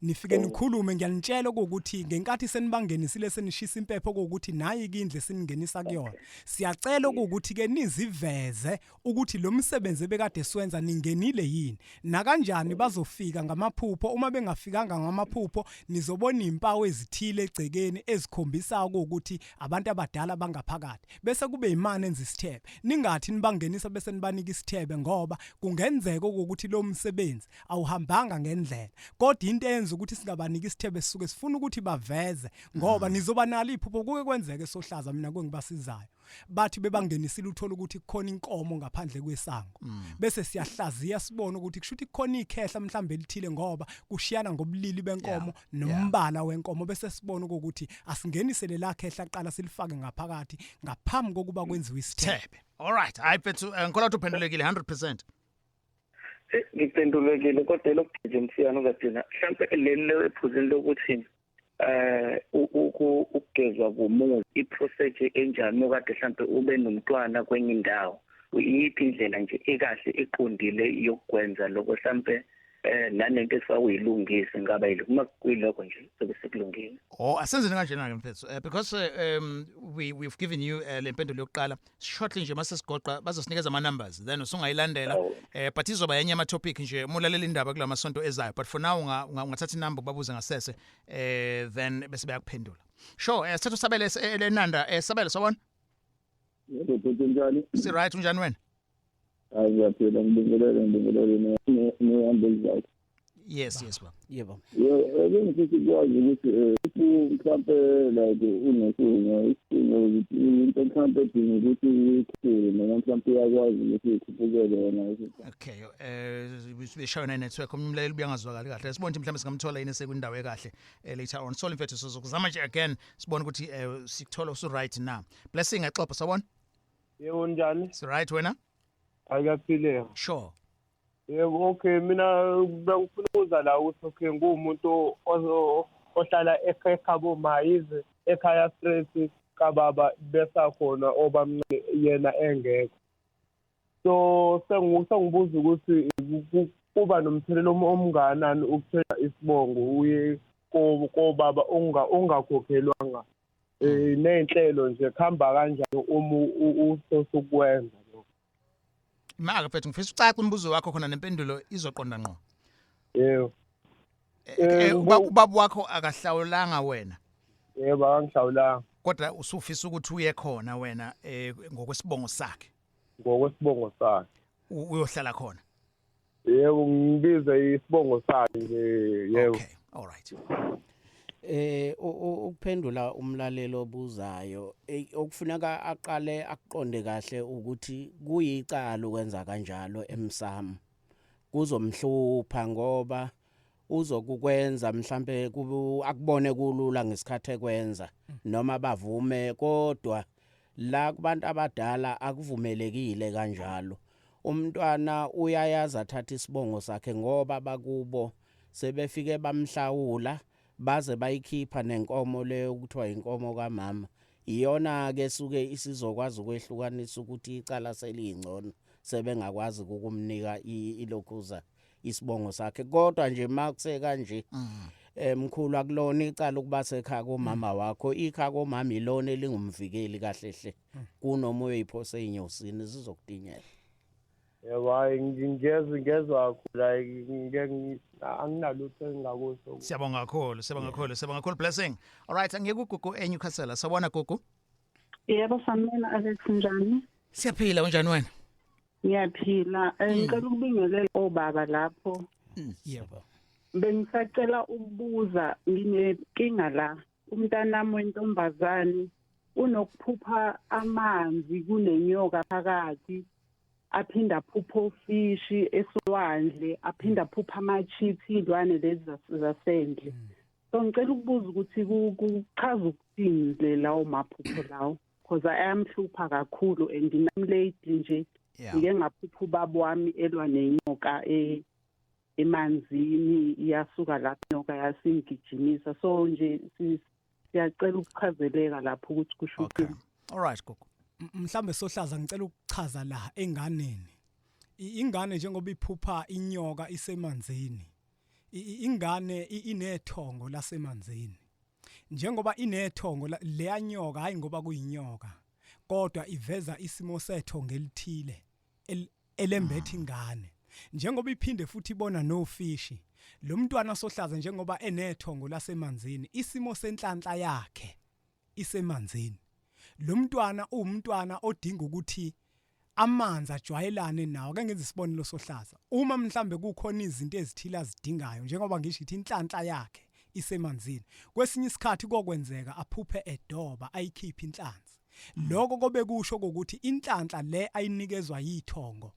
Nifike nikhulume ngiyanitshela ukuthi ngenkathi senibangenisile senishisa impepho ukuthi nayi ikindle siningenisa kuyona. Siyacela ukuthi ke niziveze ukuthi lo msebenzi bekade siwenza ningenile yini. Na kanjani bazofika ngamaphupho, uma bengafikanga ngamaphupho nizobona impawu ezithile egcekeni ezikhombisa ukuthi abantu abadala bangaphakathi. Bese kube imani enza isithebe. Ningathi nibangenisa bese nibanika isithebe ngoba kungenzeka ukuthi lo msebenzi awuhambanga ngendlela. Kodwa into enza ukuthi singabaniki isithebe sisuke sifuna ukuthi baveze ngoba nizoba nalo iphupho kuke kwenzeke sohlaza mina kwengibasizayo. Bathi bebangenisile uthola ukuthi kukhona inkomo ngaphandle kwesango. Bese siyahlaziya sibone ukuthi kushuthi kukhona ikhehla mhlambe elithile ngoba kushiyana ngobulili benkomo nombala wenkomo bese sibone ukuthi asingenisele la khehla qala silifake ngaphakathi ngaphambi kokuba kwenziwe isithebe. All right, ayiphethu ngikholwa ukuthi uphendulekile 100%. Ngiphendulekile kodwa lokugcina mfiyana uzathina mhlawumbe lelo ephuzini lokuthi ukugezwa komuzi iprocess enjani okade mhlawumbe ube nomntwana kwenye indawo uyiphi indlela nje ekahle eqondile yokwenza lokho mhlawumbe nanento esawuyilungisa ngaba yilo uma kuyiloko nje sobe sekulungile. Asenzeni kanjena ke mfethu because we've given you lempendulo yokuqala shortly nje mase sigoqa bazosinikeza ama numbers then usungayilandela but izoba yenye ama topic nje mulalela indaba kula masonto ezayo but for now ungathatha inamba babuze ngasese then bese bayakuphendula. Sure sithatha usabele lenanda sabele sawona. Yebo njani? Si right unjani wena? Ngiyaphila ngibingelele ne Yes baba. Yebo. Bengifisa ukwazi ukuthi mhlawumbe like unesinga into mhlawumbe edinga ukuthi uyikhule noma mhlawumbe uyakwazi ukuthi ikhuphukele yona. Okay beshayona network umlaleli ubuyangazwakali kahle sibone ukuthi mhlawumbe singamthola yini sekwindawo ekahle later on. Soul mfethu sizokuzama nje again sibone ukuthi sikuthola usu right now. Blessing exoxa sawona. Yebo njani? Si right wena? Akaphile. Sure. Yebo okay mina bengifuna ukuza la ukuthi okay ngumuntu ohlala ekhabo mayize ekhaya stress kababa besa khona obamncane yena engekho. So sengibuza ukuthi kuba nomthelelo omnganani ukuthela isibongo uye kobaba ongakhokhelwanga nenhlelo nje khamba kanjani usosukwenza. Maka mfethu ngifisa ucaca umbuzo wakho khona nempendulo izoqonda ngqo. Yebo. Ubaba wakho akahlawulanga wena. Yebo akangihlawulanga. Kodwa usufisa ukuthi uye khona wena ngokwesibongo sakhe. Ngokwesibongo sakhe. Uyohlala khona. Yebo ngibize isibongo sakhe nje yebo. Okay, all right. Ukuphendula umlalelo obuzayo okufuneka aqale aqonde kahle ukuthi kuyicala ukwenza kanjalo Umsamo kuzomhlupha ngoba uzokukwenza mhlambe akubone kulula ngesikhathi ekwenza noma bavume kodwa la kubantu abadala akuvumelekile kanjalo. Umntwana uyayaza athatha isibongo sakhe ngoba bakubo sebefike bamhlawula baze bayikhipha nenkomo leyo kuthiwa inkomo kaMama. Iyona ke suke isizokwazi ukwehlukanisa ukuthi icala selingcono sebengakwazi ukumnika ilokhuza isibongo sakhe kodwa nje makuse kanje mkhulu akulona icala ukuba sekhaya komama wakho ikhaya komama ilona elingumvikeli kahlehle kunoma uyiphose inyosini zizokudinyela. Yebo hayi ngingezwa like anginalutho engakusho. Siyabonga kakhulu blessing. All right, angiyeke uGugu eNewcastle. Sawona Gugu? Yebo sanibona Alex njani? Siyaphila unjani wena? Ngiyaphila. Ngicela ukubingelela obaba lapho. Yebo. Bengisacela ukubuza nginenkinga la. Umntanami wentombazane unokuphupha amanzi kunenyoka phakathi. Aphinda aphupha ofishi esolwandle, aphinda aphupha ama-chips ilwane lezi zasendle. So ngicela ukubuza ukuthi kuchaza ukuthini lawo maphupho lawo because ayamhlupha kakhulu and namlate nje ngike ngaphupha ubaba wami elwa nenyoka emanzini iyasuka lapho inyoka yasingijimisa so nje siyacela ukuchazeleka lapho ukuthi kusho ukuthini. All right Gugu. Mhlambe sohlaza ngicela ukuchaza la enganeni. Ingane njengoba iphupha inyoka isemanzini. Ingane inethongo lasemanzini. Njengoba inethongo leya nyoka hayi ngoba kuyinyoka kodwa iveza isimo sethongo elithile elembethe ingane. Njengoba iphinde futhi ibona nofishi. Lo mntwana sohlaza njengoba enethongo lasemanzini isimo senhlanhla yakhe isemanzini. Lo mntwana umntwana odinga ukuthi amanzi ajwayelane nawo ake ngenze isibonelo sohlaza uma mhlambe kukhona izinto ezithile azidingayo njengoba ngisho ithi inhlanhla yakhe isemanzini kwesinye isikhathi kokwenzeka aphuphe edoba ayikhipha inhlanzi lokho kobe kusho ukuthi inhlanhla le ayinikezwa yithongo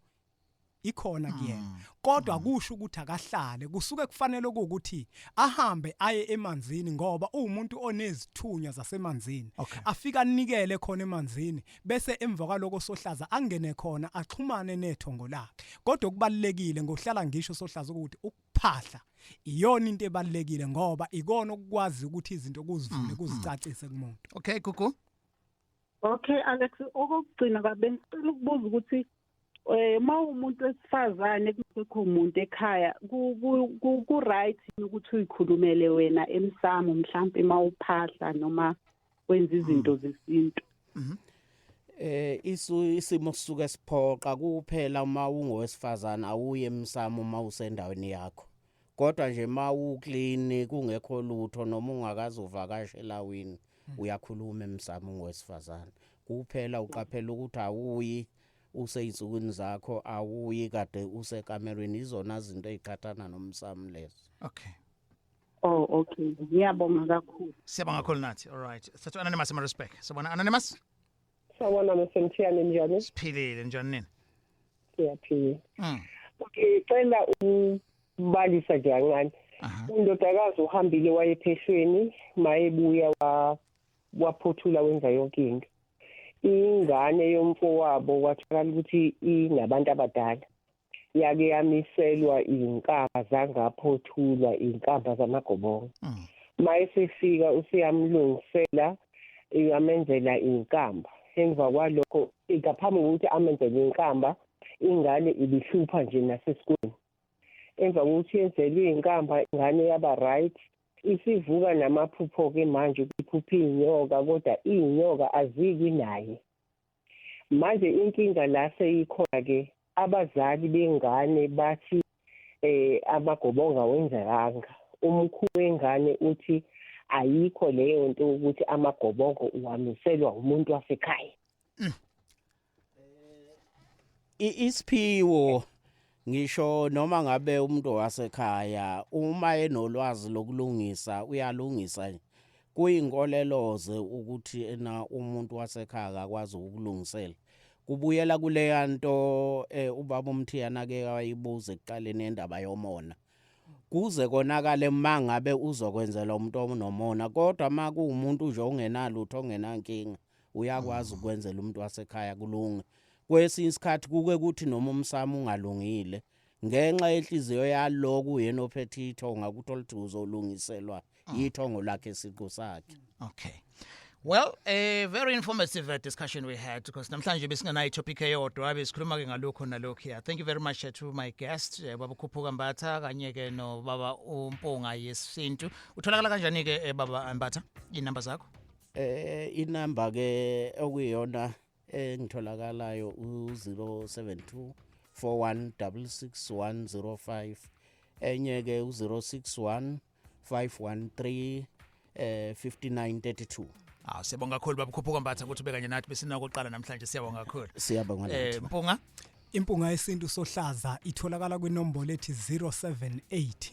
ikhona kuyena kodwa kusho ukuthi akahlale kusuke kufanele ukuthi ahambe aye emanzini ngoba umuntu onezithunya zasemanzini afika anikele khona emanzini bese emva kwaloko sohlaza angene khona axhumane nethongo lakhe kodwa kubalekile ngohlala ngisho sohlaza ukuthi ukuphahla iyona into ebalekile ngoba ikona ukwazi ukuthi izinto kuzivule kuzicacise kumuntu. Okay Gugu. Okay Alex okugcina kabengisicela ukubuza ukuthi ma umuntu wesifazane kukho umuntu ekhaya ku right ukuthi uyikhulumele wena Umsamo mhlawumbe mawuphahla noma wenza izinto zesintu. Isimo sisuke siphoqa kuphela uma ungowesifazana awuye Umsamo uma usendaweni yakho kodwa nje ma uclean kungekho lutho noma ungakazi uvakashela wini uyakhuluma Umsamo ngowesifazana kuphela uqaphela ukuthi awuyi useyinsukwini zakho awuyi kade usekamerweni izona izinto eziqhathana nomsamo lezo. Okay. Oh okay ngiyabonga kakhulu. Siyabonga kakhulu nathi. All right. Sathu anonymous my respect. Sabona anonymous? Sawona msemthiyane njani? Siphilile njani nini? Siyaphila. Okay cela ubalisa nje kancane. Undodakazi uhambile wayepheshweni mayebuya waphothula wenza yonke into. Ingane yomfowabo kwatholakala ukuthi inabantu abadala yake yamiselwa inkamba zangaphothulwa inkamba zamagobongo mayesefika usiyamlungisela yamenzela inkamba emva kwalokho ngaphambi kokuthi amenzele inkamba ingane ibihlupha nje nasesikoleni emva kokuthi yenzelwe inkamba ingane yaba right isivuka namaphupho ke manje ukuphupha inyoka kodwa inyoka aziki naye manje inkinga la seyikhona ke abazali bengane bathi amagobonga wenzekanga umkhulu wengane uthi ayikho leyo nto ukuthi amagobongo uwamiselwa umuntu wasekhaya. Isiphiwo ngisho noma ngabe umuntu wasekhaya uma enolwazi lokulungisa uyalungisa kuyinkoleloze ukuthi ena umuntu wasekhaya akwazi ukulungisela kubuyela kuleya nto ubaba uMthiyana ke wayibuza ekuqaleni endaba yomona kuze konakale mangabe uzokwenzela umuntu onomona kodwa makuumuntu nje ongenalutho ongenankinga uyakwazi ukwenzela umuntu wasekhaya kulunga. Kwesinye isikhathi kuke kuthi noma Umsamo ungalungile ngenxa yenhliziyo yaloku yena ophethe ithonga ukuthi oluthi uzolungiselwa ithongo lakhe siqo sakhe. Okay. Well, a very informative discussion we had because namhlanje besinganayo topic eyodwa abe sikhuluma ke ngalokho nalokho here. Thank you very much to my guest baba Khuphuka Mbatha kanye ke no baba Umponga Yesintu. Utholakala kanjani ke baba Mbatha? Inamba zakho? Inamba ke okuyona engitholakalayo u072 4166 enye ke u061 513 5932. Siyabonga kakhulu baba Khuphuka Mbatha ukuthi ubekanye nathi besinako uqala namhlanje siyabonga kakhulu. Siyabonga nathi. Mpunga? Impunga yesintu sohlaza itholakala kwinombolo ethi 078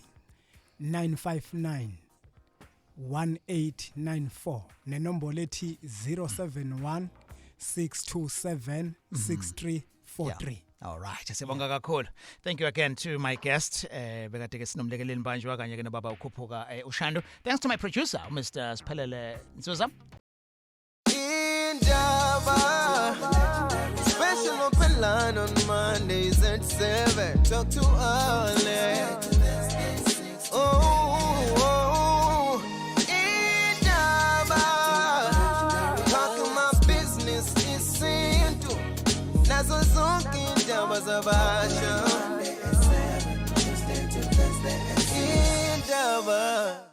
959 1894 nenombolo ethi 071 627 6343. All right, siyabonga kakhulu. Thank you again to my guest bekade ke sinomlekeleli mbanjwa kanye ke nobaba Ukhuphuka uShando. Thanks to my producer Mr. Sphelele Ntsuzam. Indaba special open line on Mondays at 7. Talk to Alex. Oh, Indaba talking my business Isichitho. Nazo zonke indaba zabasha Indaba